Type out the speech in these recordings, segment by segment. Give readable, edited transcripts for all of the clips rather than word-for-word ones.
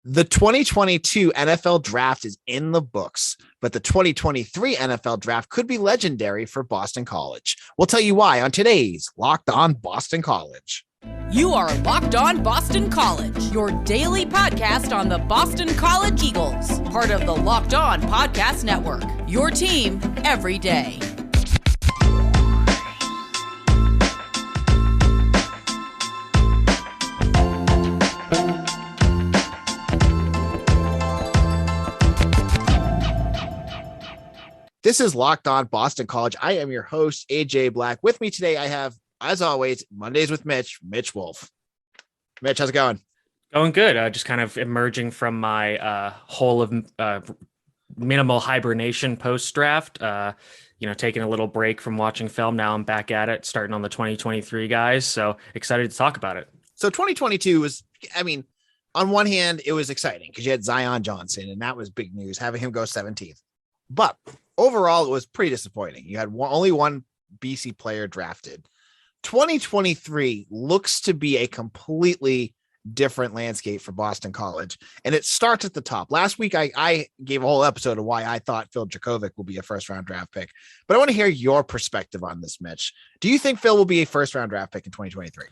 The 2022 NFL draft is in the books, but the 2023 NFL draft could be legendary for Boston College. We'll tell you why on today's Locked On Boston College. You are Locked On Boston College, your daily podcast on the Boston College Eagles, part of the Locked On Podcast Network, your team every day. This is Locked On Boston College. I am your host, AJ Black. With me today, I have, as always, Mondays with Mitch Wolfe. Mitch, how's it going? Going good. Just kind of emerging from my hole of minimal hibernation post-draft. Taking a little break from watching film. Now I'm back at it, starting on the 2023 guys. So excited to talk about it. So 2022 was, on one hand, it was exciting because you had Zion Johnson, and that was big news, having him go 17th. But overall, it was pretty disappointing. You had only one BC player drafted. 2023 looks to be a completely different landscape for Boston College, and it starts at the top. Last week, I gave a whole episode of why I thought Phil Jurkovec will be a first-round draft pick, but I want to hear your perspective on this, Mitch. Do you think Phil will be a first-round draft pick in 2023?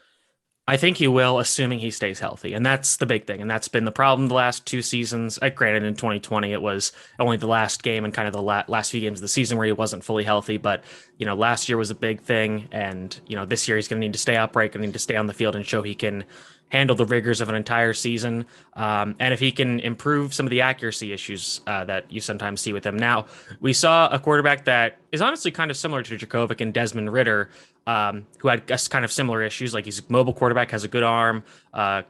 I think he will, assuming he stays healthy. And that's the big thing. And that's been the problem the last two seasons. Granted, in 2020, it was only the last game and kind of the last few games of the season where he wasn't fully healthy. But, last year was a big thing. And, this year he's going to need to stay upright, going to need to stay on the field and show he can handle the rigors of an entire season. And if he can improve some of the accuracy issues that you sometimes see with him. Now, we saw a quarterback that is honestly kind of similar to Jurkovec and Desmond Ridder, who had kind of similar issues. Like he's a mobile quarterback, has a good arm, but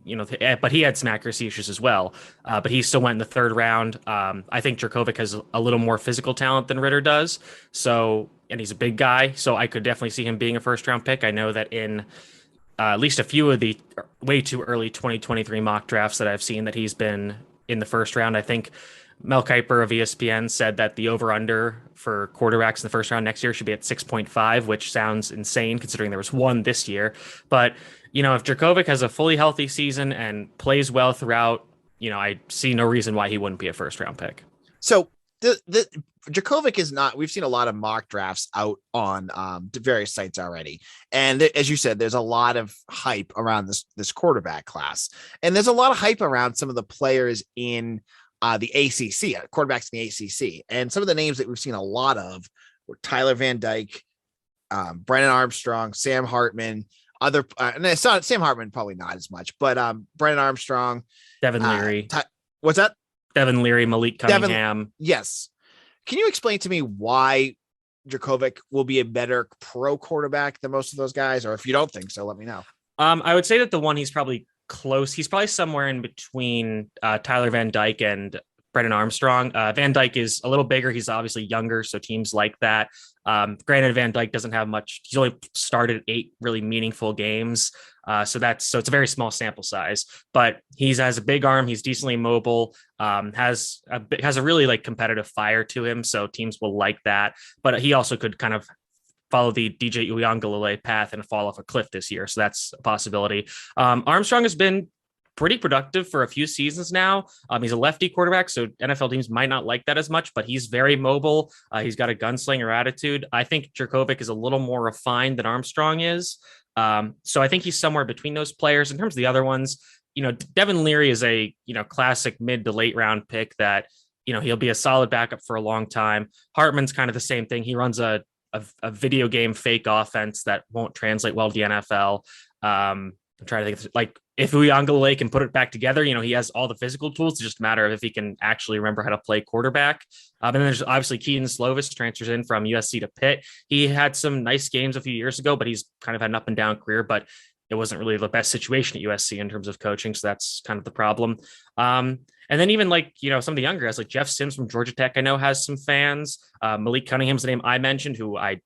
he had some accuracy issues as well. But he still went in the third round. I think Jurkovec has a little more physical talent than Ridder does. And he's a big guy. So I could definitely see him being a first round pick. I know that in at least a few of the way too early 2023 mock drafts that I've seen that he's been in the first round. I think Mel Kiper of ESPN said that the over-under for quarterbacks in the first round next year should be at 6.5, which sounds insane considering there was one this year. But, if Jurkovec has a fully healthy season and plays well throughout, I see no reason why he wouldn't be a first-round pick. So the Jurkovec is not, we've seen a lot of mock drafts out on various sites already. And as you said, there's a lot of hype around this quarterback class. And there's a lot of hype around some of the players in the ACC, quarterbacks in the ACC. And some of the names that we've seen a lot of were Tyler Van Dyke, Brennan Armstrong, Sam Hartman, and it's not Sam Hartman, probably not as much, but Brennan Armstrong, Devin Leary. What's that? Devin Leary, Malik Cunningham. Yes. Can you explain to me why Jurkovec will be a better pro quarterback than most of those guys? Or if you don't think so, let me know. I would say that the one he's probably close. He's probably somewhere in between Tyler Van Dyke and Brennan Armstrong. Van Dyke is a little bigger. He's obviously younger, so teams like that. Granted, Van Dyke doesn't have much. He's only started 8 really meaningful games. So it's a very small sample size, but he has a big arm. He's decently mobile, has a really competitive fire to him. So teams will like that, but he also could kind of follow the DJ Uiagalelei path and fall off a cliff this year. So that's a possibility. Armstrong has been pretty productive for a few seasons now. He's a lefty quarterback, so NFL teams might not like that as much, but he's very mobile. He's got a gunslinger attitude. I think Jurkovec is a little more refined than Armstrong is. So I think he's somewhere between those players. In terms of the other ones, Devin Leary is a, classic mid to late round pick that, he'll be a solid backup for a long time. Hartman's kind of the same thing. He runs a video game fake offense that won't translate well to the NFL. I'm trying to think if Uiagalelei can put it back together, he has all the physical tools. It's just a matter of if he can actually remember how to play quarterback. And then there's obviously Keaton Slovis transfers in from USC to Pitt. He had some nice games a few years ago, but he's kind of had an up and down career, but it wasn't really the best situation at USC in terms of coaching. So that's kind of the problem. And then even some of the younger guys like Jeff Sims from Georgia Tech, I know has some fans. Malik Cunningham's the name I mentioned, who I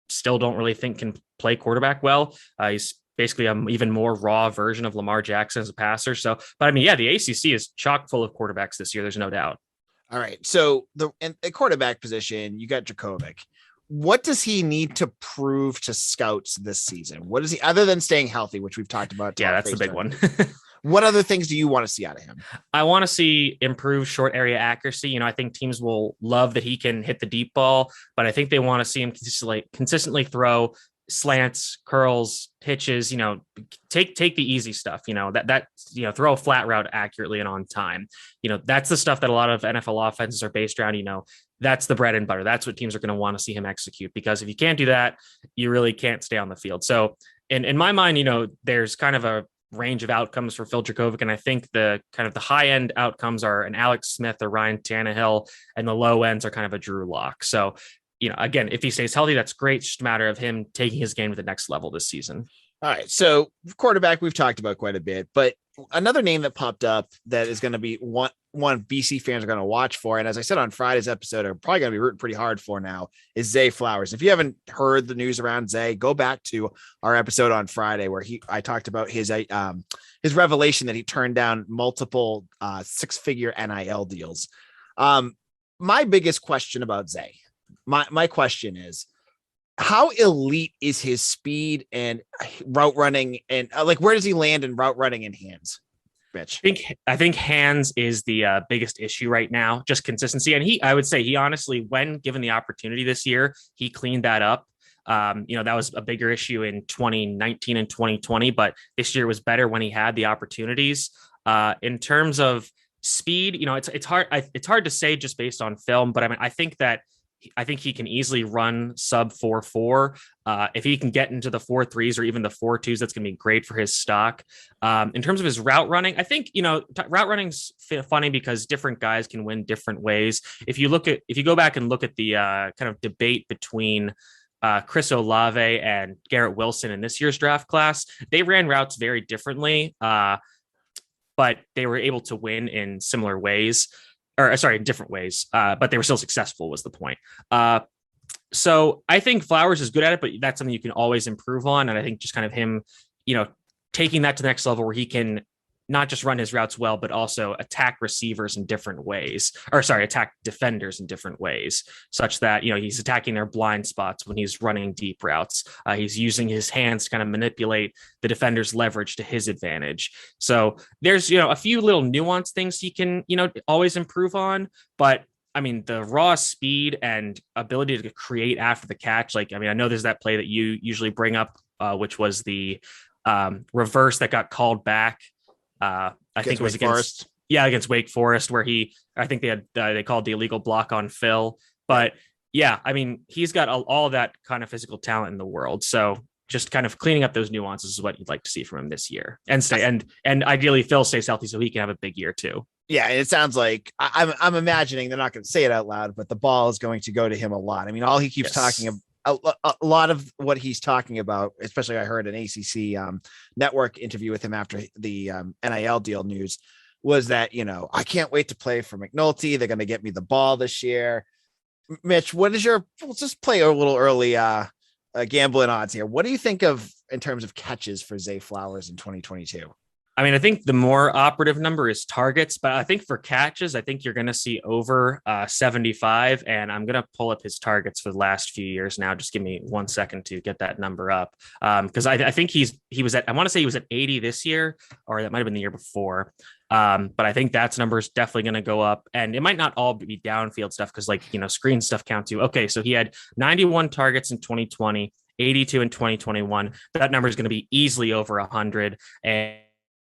still don't really think can play quarterback well. He's basically an even more raw version of Lamar Jackson as a passer. So, but the ACC is chock full of quarterbacks this year. There's no doubt. All right. So the quarterback position, you got Jurkovec. What does he need to prove to scouts this season? What is he, other than staying healthy, which we've talked about? Yeah, that's the big one. What other things do you want to see out of him? I want to see improved short area accuracy. I think teams will love that he can hit the deep ball, but I think they want to see him consistently throw slants, curls, hitches, take the easy stuff, throw a flat route accurately and on time. That's the stuff that a lot of NFL offenses are based around. That's the bread and butter. That's what teams are going to want to see him execute, because if you can't do that, you really can't stay on the field. So in my mind, there's kind of a range of outcomes for Phil Jurkovec. And I think the kind of the high end outcomes are an Alex Smith or Ryan Tannehill, and the low ends are kind of a Drew Lock. So, again, if he stays healthy, that's great. It's just a matter of him taking his game to the next level this season. All right. So quarterback, we've talked about quite a bit, but another name that popped up that is going to be one BC fans are going to watch for, and as I said on Friday's episode, are probably going to be rooting pretty hard for now, is Zay Flowers. If you haven't heard the news around Zay, go back to our episode on Friday where I talked about his revelation that he turned down multiple 6-figure NIL deals. My biggest question about Zay, my question is, how elite is his speed and route running, and where does he land in route running and hands? Mitch, I think hands is the biggest issue right now, just consistency. And I would say he honestly, when given the opportunity this year, he cleaned that up. That was a bigger issue in 2019 and 2020, but this year was better when he had the opportunities. In terms of speed, it's hard to say just based on film, but I think he can easily run sub 4.4. If he can get into the 4.3s or even the 4.2s, that's going to be great for his stock. In terms of his route running, I think, route running's funny because different guys can win different ways. If you go back and look at the kind of debate between Chris Olave and Garrett Wilson in this year's draft class, they ran routes very differently, but they were able to win in similar ways. In different ways, but they were still successful was the point. So I think Flowers is good at it, but that's something you can always improve on. And I think just kind of him, taking that to the next level where he can not just run his routes well, but also attack receivers in different ways, attack defenders in different ways, such that, he's attacking their blind spots when he's running deep routes. He's using his hands to kind of manipulate the defender's leverage to his advantage. So there's, a few little nuanced things he can, always improve on, but the raw speed and ability to create after the catch. I know there's that play that you usually bring up, which was the reverse that got called back. I think it was against Wake Forest, where they called the illegal block on Phil. But yeah, he's got all that kind of physical talent in the world. So just kind of cleaning up those nuances is what you'd like to see from him this year, and ideally Phil stays healthy so he can have a big year too. Yeah, it sounds like I'm imagining they're not going to say it out loud, but the ball is going to go to him a lot. All he keeps talking about. A lot of what he's talking about, especially I heard an ACC network interview with him after the NIL deal news, was that, I can't wait to play for McNulty. They're going to get me the ball this year. Mitch, let's just play a little early gambling odds here. What do you think of in terms of catches for Zay Flowers in 2022? I think the more operative number is targets, but I think for catches, I think you're going to see over 75. And I'm going to pull up his targets for the last few years now. Just give me 1 second to get that number up. Because I think he was at 80 this year, or that might've been the year before. But I think that's number is definitely going to go up, and it might not all be downfield stuff, because screen stuff counts too. Okay. So he had 91 targets in 2020, 82 in 2021. That number is going to be easily over 100.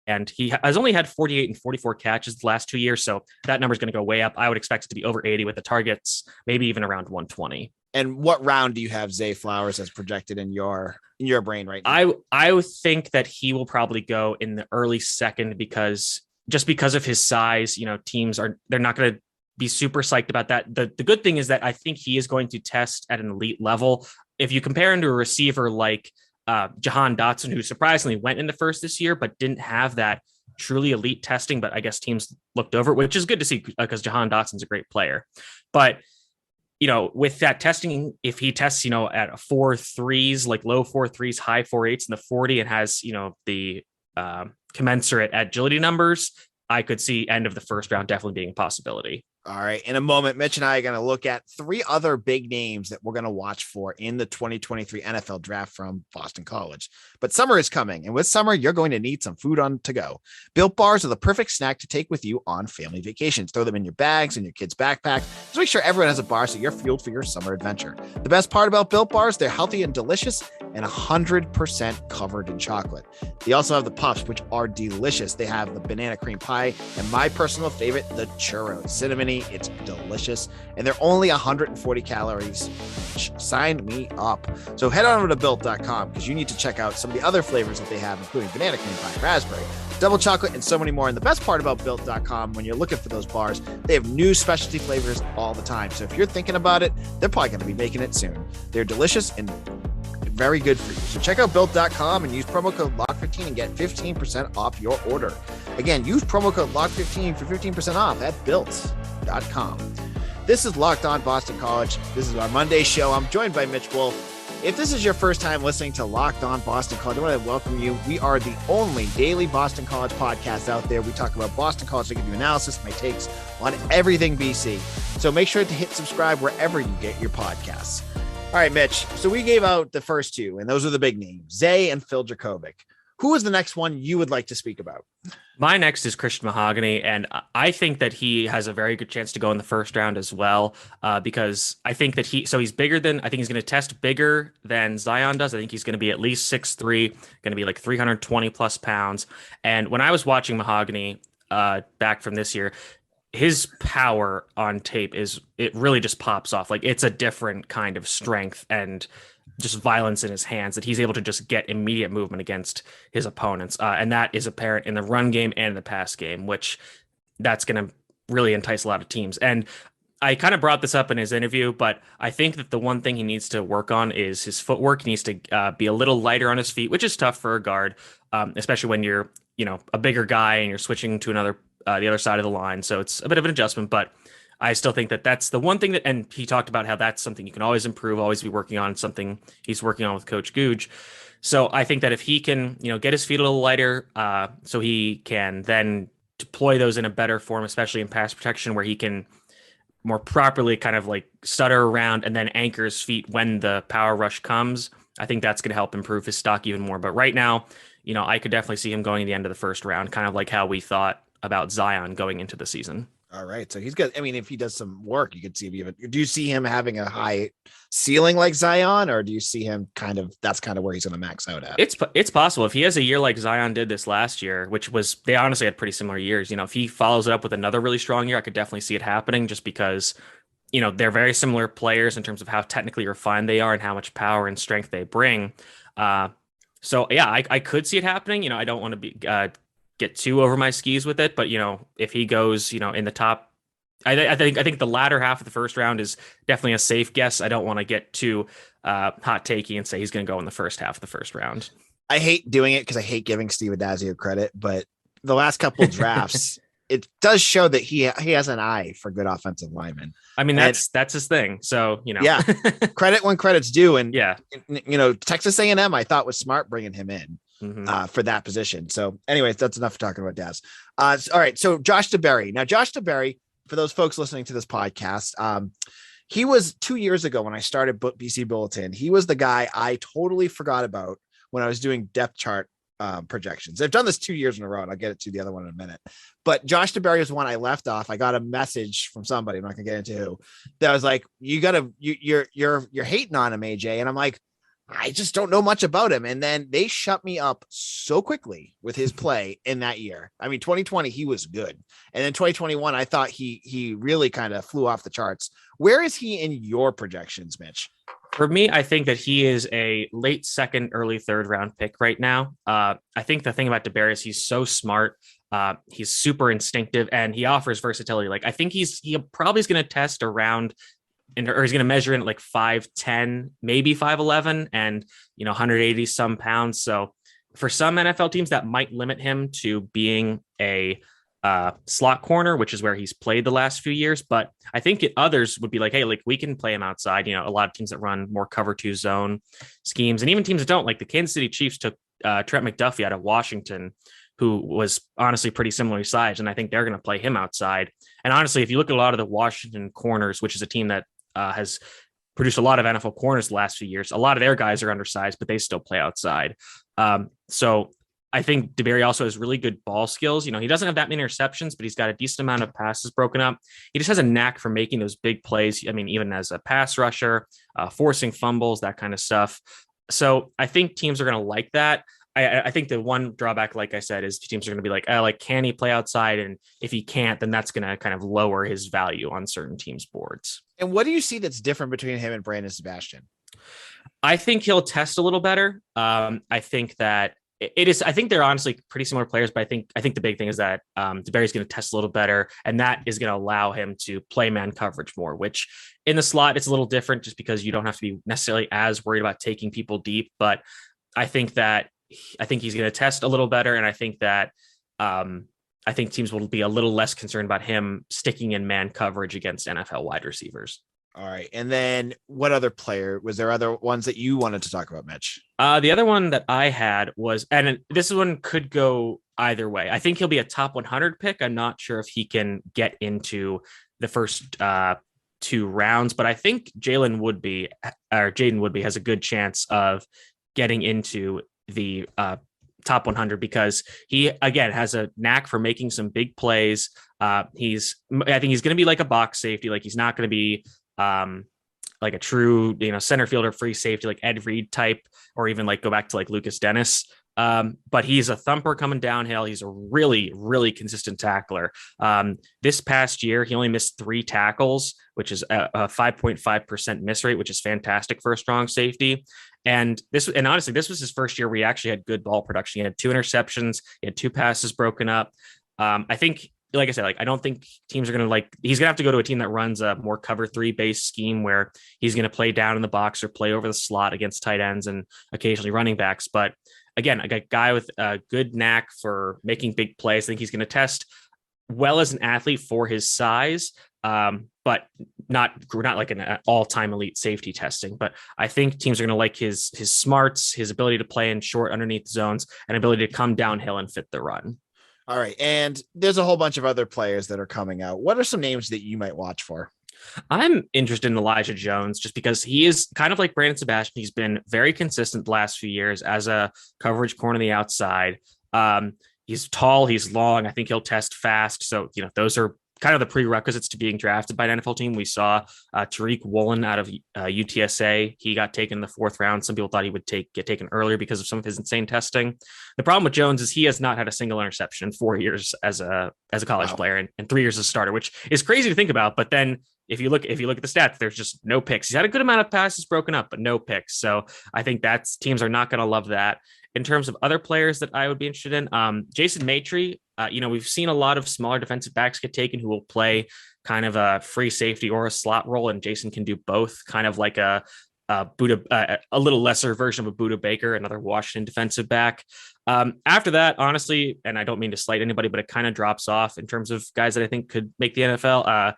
And he has only had 48 and 44 catches the last 2 years. So that number is going to go way up. I would expect it to be over 80 with the targets, maybe even around 120. And what round do you have Zay Flowers as projected in your brain right now? I would think that he will probably go in the early second, because of his size, teams they're not going to be super psyched about that. The good thing is that I think he is going to test at an elite level. If you compare him to a receiver like Jahan Dotson, who surprisingly went in the first this year, but didn't have that truly elite testing, but I guess teams looked over it, which is good to see, because Jahan Dotson's a great player. But, with that testing, if he tests, at a 4.3s, like low 4.3s, high 4.8s in the 40, and has, the commensurate agility numbers, I could see end of the first round definitely being a possibility. All right. In a moment, Mitch and I are going to look at 3 other big names that we're going to watch for in the 2023 NFL draft from Boston College. But summer is coming, and with summer, you're going to need some food on to go. Built Bars are the perfect snack to take with you on family vacations. Throw them in your bags and your kids' backpack. Just make sure everyone has a bar so you're fueled for your summer adventure. The best part about Built Bars, they're healthy and delicious and 100% covered in chocolate. They also have the puffs, which are delicious. They have the banana cream pie and my personal favorite, the churro cinnamon. It's delicious, and they're only 140 calories. Sign me up. So head on over to built.com because you need to check out some of the other flavors that they have, including banana cream pie, raspberry, double chocolate, and so many more. And the best part about built.com, when you're looking for those bars, they have new specialty flavors all the time. So if you're thinking about it, they're probably going to be making it soon. They're delicious and very good for you. So check out built.com and use promo code LOCK15 and get 15% off your order. Again, use promo code LOCK15 for 15% off at built.com. This is Locked On Boston College. This is our Monday show. I'm joined by Mitch Wolfe. If this is your first time listening to Locked On Boston College, I want to welcome you. We are the only daily Boston College podcast out there. We talk about Boston College. I give you analysis, my takes on everything BC. So make sure to hit subscribe wherever you get your podcasts. All right, Mitch. So we gave out the first 2, and those are the big names, Zay and Phil Jurkovec. Who is the next one you would like to speak about? My next is Christian Mahogany, and I think that he has a very good chance to go in the first round as well, because I think that he's bigger than, I think he's going to test bigger than Zion does. I think he's going to be at least 6'3", going to be like 320 plus pounds. And when I was watching Mahogany back from this year, his power on tape it really just pops off. Like, it's a different kind of strength and just violence in his hands that he's able to just get immediate movement against his opponents. And that is apparent in the run game and the pass game, which that's going to really entice a lot of teams. And I kind of brought this up in his interview, but I think that the one thing he needs to work on is his footwork. He needs to be a little lighter on his feet, which is tough for a guard, especially when you're, a bigger guy and you're switching to the other side of the line. So it's a bit of an adjustment, but I still think that that's the one thing that, and he talked about how that's something you can always improve, always be working on, something he's working on with Coach Googe. So I think that if he can, get his feet a little lighter, so he can then deploy those in a better form, especially in pass protection, where he can more properly kind of like stutter around and then anchor his feet when the power rush comes, I think that's going to help improve his stock even more. But right now, I could definitely see him going to the end of the first round, kind of like how we thought about Zion going into the season. All right. So he's good. I mean, if he does some work, you could see him do you see him having a high ceiling like Zion, or do you see him that's kind of where he's going to max out at? It's possible if he has a year like Zion did this last year, which was, they honestly had pretty similar years. If he follows it up with another really strong year, I could definitely see it happening, just because, they're very similar players in terms of how technically refined they are and how much power and strength they bring. So yeah, I could see it happening. I don't want to be, get too over my skis with it, but if he goes in the top, I think the latter half of the first round is definitely a safe guess. I don't want to get too hot takey and say he's going to go in the first half of the first round. I hate doing it because I hate giving Steve Addazio credit, but the last couple of drafts it does show that he has an eye for good offensive linemen. I mean, that's his thing. So yeah, credit when credit's due. And yeah, Texas A&M I thought was smart bringing him in. For that position. So anyways, that's enough for talking about Daz. All right. So Josh Deberry. Now, Josh Deberry, for those folks listening to this podcast, he was 2 years ago when I started BC Bulletin. He was the guy I totally forgot about when I was doing depth chart projections. I've done this 2 years in a row, and I'll get to the other one in a minute. But Josh Deberry was one I left off. I got a message from somebody, I'm not gonna get into who, that was like, you're hating on him, AJ. And I'm like, I just don't know much about him. And then they shut me up so quickly with his play in that year. I mean, 2020, he was good. And then 2021, I thought he really kind of flew off the charts. Where is he in your projections, Mitch? For me, I think that he is a late second, early third round pick right now. I think the thing about Deberry is he's so smart. He's super instinctive and he offers versatility. Like, I think he probably is going to test around or he's going to measure in at like 5'10", maybe 5'11", and 180 some pounds. So for some NFL teams, that might limit him to being a slot corner, which is where he's played the last few years. But I think others would be like, hey, like we can play him outside. A lot of teams that run more cover 2 zone schemes, and even teams that don't, like the Kansas City Chiefs took Trent McDuffie out of Washington, who was honestly pretty similarly sized. And I think they're going to play him outside. And honestly, if you look at a lot of the Washington corners, which is a team that has produced a lot of NFL corners the last few years, a lot of their guys are undersized, but they still play outside. So I think Deberry also has really good ball skills. He doesn't have that many interceptions, but he's got a decent amount of passes broken up. He just has a knack for making those big plays. I mean, even as a pass rusher, forcing fumbles, that kind of stuff. So I think teams are going to like that. I think the one drawback, like I said, is teams are going to be like, can he play outside? And if he can't, then that's going to kind of lower his value on certain teams' boards. And what do you see that's different between him and Brandon Sebastian? I think he'll test a little better. I think that it is. I think they're honestly pretty similar players, but I think the big thing is that Deberry's going to test a little better, and that is going to allow him to play man coverage more. Which in the slot, it's a little different, just because you don't have to be necessarily as worried about taking people deep. But I think he's going to test a little better, and I think that I think teams will be a little less concerned about him sticking in man coverage against NFL wide receivers. All right. And then what other player was there? Other ones that you wanted to talk about, Mitch? The other one that I had was, and this one could go either way. I think he'll be a top 100 pick. I'm not sure if he can get into the first two rounds, but I think Jaden Woodby has a good chance of getting into the top 100 because he, again, has a knack for making some big plays. I think he's going to be like a box safety. Like, he's not going to be like a true, center fielder, free safety, like Ed Reed type, or even like go back to like Lucas Dennis. But he's a thumper coming downhill. He's a really, really consistent tackler. This past year, he only missed 3 tackles, which is a 5.5% miss rate, which is fantastic for a strong safety. And honestly, this was his first year where he actually had good ball production. He had 2 interceptions. He had 2 passes broken up. I think, like I said, I don't think teams are going to he's going to have to go to a team that runs a more cover 3 based scheme where he's going to play down in the box or play over the slot against tight ends and occasionally running backs. But again, a guy with a good knack for making big plays. I think he's going to test well as an athlete for his size, but not like an all-time elite safety testing. But I think teams are going to like his smarts, his ability to play in short underneath zones, and ability to come downhill and fit the run. All right. And there's a whole bunch of other players that are coming out. What are some names that you might watch for? I'm interested in Elijah Jones just because he is kind of like Brandon Sebastian. He's been very consistent the last few years as a coverage corner on the outside. He's tall, he's long. I think he'll test fast. So, those are kind of the prerequisites to being drafted by an NFL team. We saw Tariq Woolen out of UTSA. He got taken in the 4th round. Some people thought he would get taken earlier because of some of his insane testing. The problem with Jones is he has not had a single interception in 4 years as a college player and 3 years as a starter, which is crazy to think about. But then if you look at the stats, there's just no picks. He's had a good amount of passes broken up, but no picks. So I think teams are not going to love that. In terms of other players that I would be interested in, Jason Matry, we've seen a lot of smaller defensive backs get taken who will play kind of a free safety or a slot role, and Jason can do both, kind of like a little lesser version of a Budda Baker, another Washington defensive back. After that, honestly, and I don't mean to slight anybody, but it kind of drops off in terms of guys that I think could make the NFL.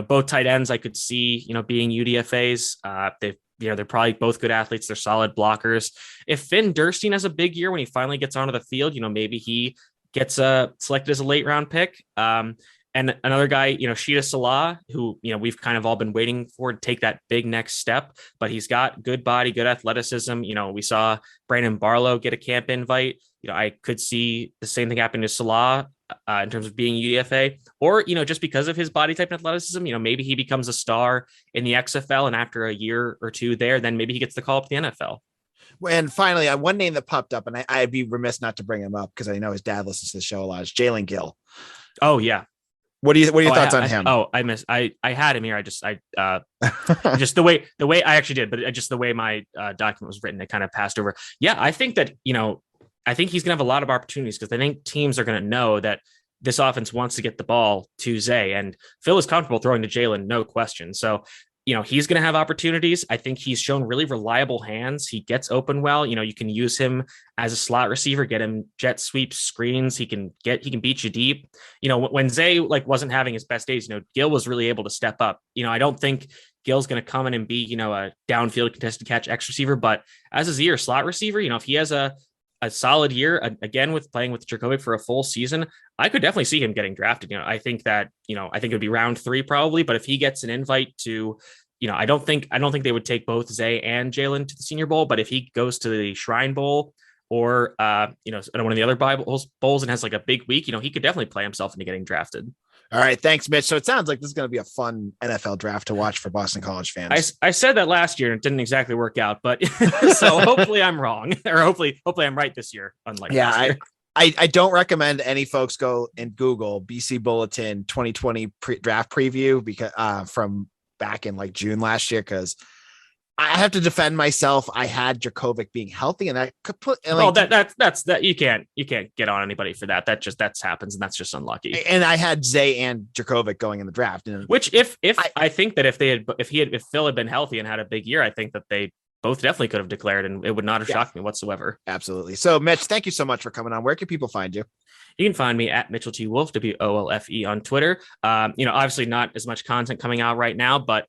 Both tight ends I could see, being UDFAs. They're probably both good athletes. They're solid blockers. If Finn Durstein has a big year when he finally gets onto the field, maybe he gets selected as a late round pick. And another guy, Sheeta Salah, who, we've kind of all been waiting for to take that big next step, but he's got good body, good athleticism. We saw Brandon Barlow get a camp invite. I could see the same thing happen to Salah in terms of being UDFA, or, just because of his body type and athleticism, maybe he becomes a star in the XFL, and after a year or two there, then maybe he gets the call up to the NFL. And finally, one name that popped up, and I'd be remiss not to bring him up because I know his dad listens to the show a lot, is Jaylen Gill. Oh yeah. What are your thoughts on him? I had him here. Just the way I actually did, but just the way my document was written, it kind of passed over. Yeah. I think that, I think he's going to have a lot of opportunities because I think teams are going to know that this offense wants to get the ball to Zay, and Phil is comfortable throwing to Jaylen, no question. So, he's going to have opportunities. I think he's shown really reliable hands. He gets open well. You can use him as a slot receiver, get him jet sweeps, screens. He can beat you deep. When Zay wasn't having his best days, Gill was really able to step up. I don't think Gill's going to come in and be, a downfield contested catch X receiver, but as a Z or slot receiver, if he has a a solid year again with playing with Jurkovec for a full season, I could definitely see him getting drafted. I think that, I think it would be round 3 probably, but if he gets an invite to, I don't think they would take both Zay and Jaylen to the Senior Bowl, but if he goes to the Shrine Bowl or, one of the other bowls and has like a big week, he could definitely play himself into getting drafted. All right. Thanks, Mitch. So it sounds like this is going to be a fun NFL draft to watch for Boston College fans. I said that last year and it didn't exactly work out, but so hopefully I'm wrong, or hopefully I'm right this year. Unlike last year. I don't recommend any folks go and Google BC Bulletin 2020 draft preview because from back in like June last year, because I have to defend myself. I had Jurkovec being healthy, and that could put. And that's you can't get on anybody for that. That happens, and that's just unlucky. And I had Zay and Jurkovec going in the draft, which I think that if Phil had been healthy and had a big year, I think that they both definitely could have declared, and it would not have shocked me whatsoever. Absolutely. So, Mitch, thank you so much for coming on. Where can people find you? You can find me at Mitchell T. Wolfe, WOLFE on Twitter. Obviously not as much content coming out right now, but,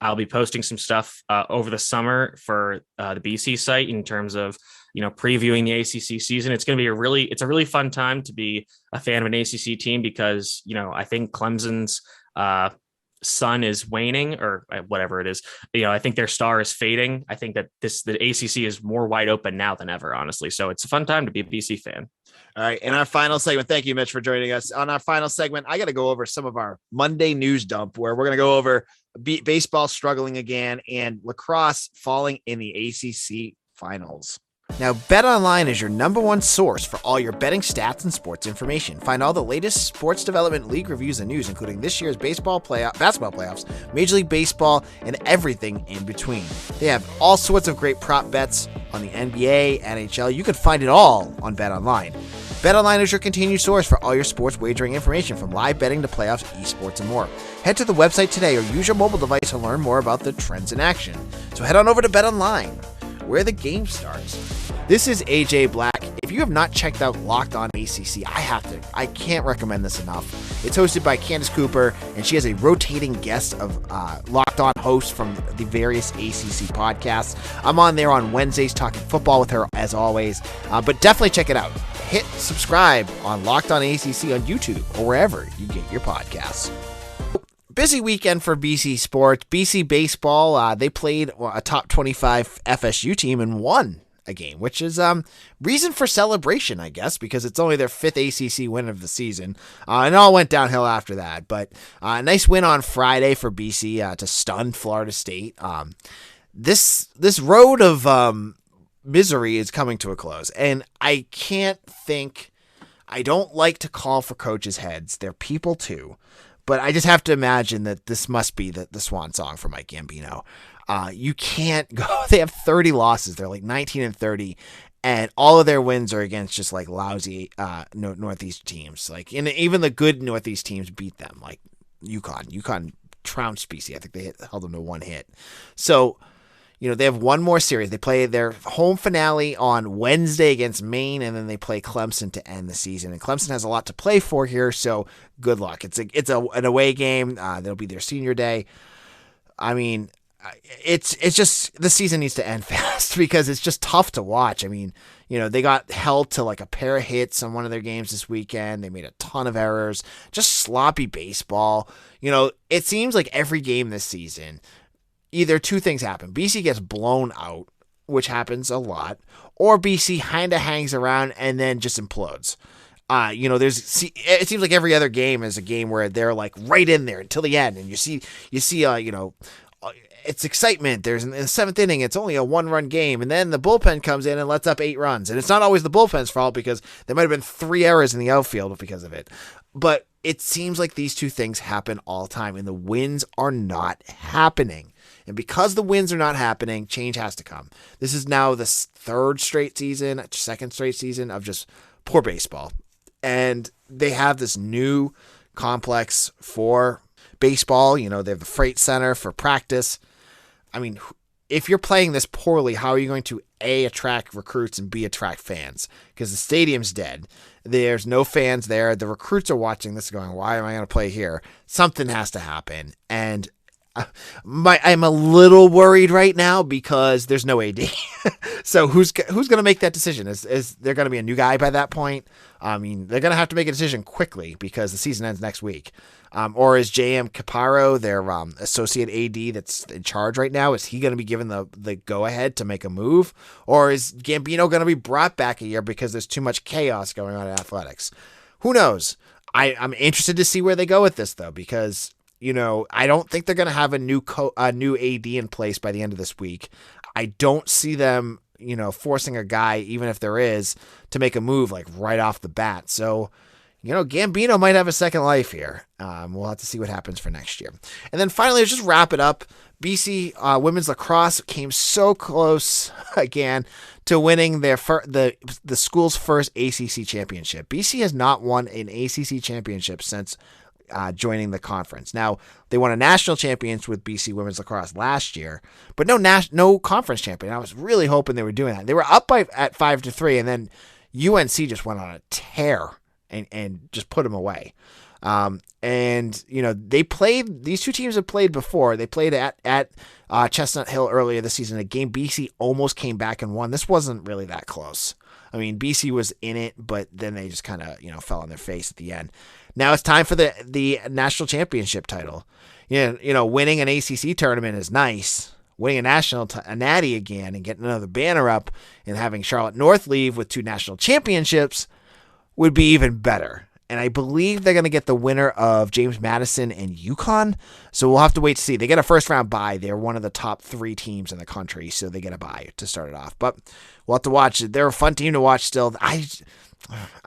I'll be posting some stuff over the summer for the BC site in terms of, previewing the ACC season. It's going to be a really fun time to be a fan of an ACC team because, I think Clemson's sun is waning or whatever it is. I think their star is fading. I think that the ACC is more wide open now than ever, honestly. So it's a fun time to be a BC fan. All right. In our final segment, thank you, Mitch, for joining us. On our final segment, I got to go over some of our Monday news dump where we're going to go over baseball struggling again and lacrosse falling in the ACC finals. Now, BetOnline is your #1 source for all your betting stats and sports information. Find all the latest sports development, league reviews, and news, including this year's basketball playoffs, Major League Baseball, and everything in between. They have all sorts of great prop bets on the NBA, NHL. You can find it all on BetOnline. BetOnline is your continued source for all your sports wagering information, from live betting to playoffs, esports, and more. Head to the website today or use your mobile device to learn more about the trends in action. So head on over to BetOnline, where the game starts. This is AJ Black. If you have not checked out Locked On ACC, I can't recommend this enough. It's hosted by Candace Cooper, and she has a rotating guest of Locked On hosts from the various ACC podcasts. I'm on there on Wednesdays talking football with her, as always, but definitely check it out. Hit subscribe on Locked On ACC on YouTube or wherever you get your podcasts. Busy weekend for BC sports. BC baseball, they played a top 25 FSU team and won a game, which is reason for celebration, I guess, because it's only their 5th ACC win of the season. And it all went downhill after that. But a nice win on Friday for BC to stun Florida State. This road of misery is coming to a close. And I don't like to call for coaches' heads. They're people too. But I just have to imagine that this must be the swan song for Mike Gambino. You can't go. They have 30 losses. They're like 19-30, and all of their wins are against just like lousy Northeast teams. Like, and even the good Northeast teams beat them. Like UConn trounced BC. I think they held them to 1 hit. So, they have one more series. They play their home finale on Wednesday against Maine, and then they play Clemson to end the season. And Clemson has a lot to play for here, so good luck. It's an away game. That'll be their senior day. I mean, it's just the season needs to end fast because it's just tough to watch. I mean, they got held to like a pair of hits on one of their games this weekend. They made a ton of errors, just sloppy baseball. It seems like every game this season, either two things happen. BC gets blown out, which happens a lot, or BC kind of hangs around and then just implodes. It seems like every other game is a game where they're like right in there until the end, and you see, it's excitement. There's in the 7th inning, it's only a 1-run game, and then the bullpen comes in and lets up 8 runs, and it's not always the bullpen's fault because there might have been 3 errors in the outfield because of it. But it seems like these two things happen all the time, and the wins are not happening. And because the wins are not happening, change has to come. This is now the 2nd straight season of just poor baseball. And they have this new complex for baseball. They have the Freight Center for practice. I mean, if you're playing this poorly, how are you going to A, attract recruits, and B, attract fans? Because the stadium's dead. There's no fans there. The recruits are watching this going, why am I going to play here? Something has to happen. And I'm a little worried right now because there's no AD. So who's going to make that decision? Is there going to be a new guy by that point? I mean, they're going to have to make a decision quickly because the season ends next week. Or is JM Caparo, their associate AD that's in charge right now, is he going to be given the go-ahead to make a move? Or is Gambino going to be brought back a year because there's too much chaos going on in athletics? Who knows? I'm interested to see where they go with this, though, because, I don't think they're going to have a new AD in place by the end of this week. I don't see them, forcing a guy, even if there is, to make a move like right off the bat. So, Gambino might have a second life here. We'll have to see what happens for next year. And then finally, let's just wrap it up. BC women's lacrosse came so close again to winning the school's first ACC championship. BC has not won an ACC championship since joining the conference. Now, they won a national championship with BC women's lacrosse last year, but no conference champion. I was really hoping they were doing that. They were up at 5-3, and then UNC just went on a tear and just put them away. These two teams have played before. They played at Chestnut Hill earlier this season, a game BC almost came back and won. This wasn't really that close. I mean, BC was in it, but then they just kind of, fell on their face at the end. Now it's time for the national championship title. Winning an ACC tournament is nice. Winning a natty again and getting another banner up and having Charlotte North leave with 2 national championships would be even better. And I believe they're going to get the winner of James Madison and UConn. So we'll have to wait to see. They get a first round bye. They're one of the top 3 teams in the country, so they get a bye to start it off. But we'll have to watch. They're a fun team to watch still. I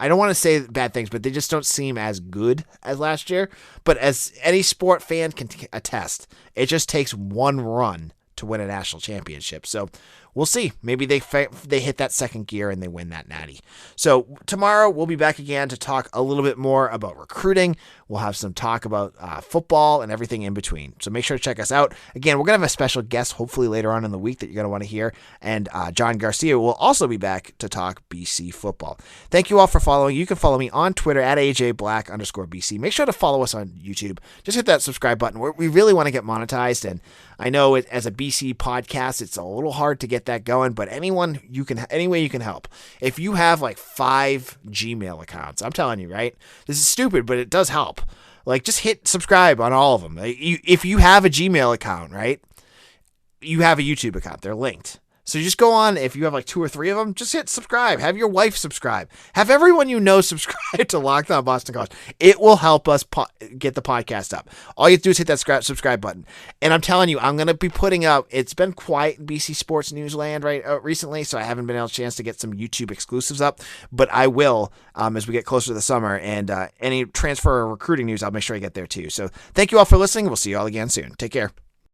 don't want to say bad things, but they just don't seem as good as last year. But as any sport fan can attest, it just takes one run to win a national championship. So we'll see. Maybe they hit that second gear and they win that natty. So tomorrow we'll be back again to talk a little bit more about recruiting. We'll have some talk about football and everything in between. So make sure to check us out. Again, we're going to have a special guest hopefully later on in the week that you're going to want to hear. And John Garcia will also be back to talk BC football. Thank you all for following. You can follow me on Twitter at AJBlack_BC. Make sure to follow us on YouTube. Just hit that subscribe button. We really want to get monetized. And I know as a BC podcast, it's a little hard to get that going, but any way you can help. If you have like 5 Gmail accounts, I'm telling you, right? This is stupid, but it does help. Like, just hit subscribe on all of them. If you have a Gmail account, right, you have a YouTube account. They're linked. So you just go on, if you have like 2 or 3 of them, just hit subscribe. Have your wife subscribe. Have everyone you know subscribe to Locked On Boston College. It will help us get the podcast up. All you have to do is hit that subscribe button. And I'm telling you, I'm going to be putting up, it's been quiet in BC Sports News land recently, so I haven't been able a chance to get some YouTube exclusives up, but I will as we get closer to the summer. And any transfer or recruiting news, I'll make sure I get there too. So thank you all for listening. We'll see you all again soon. Take care.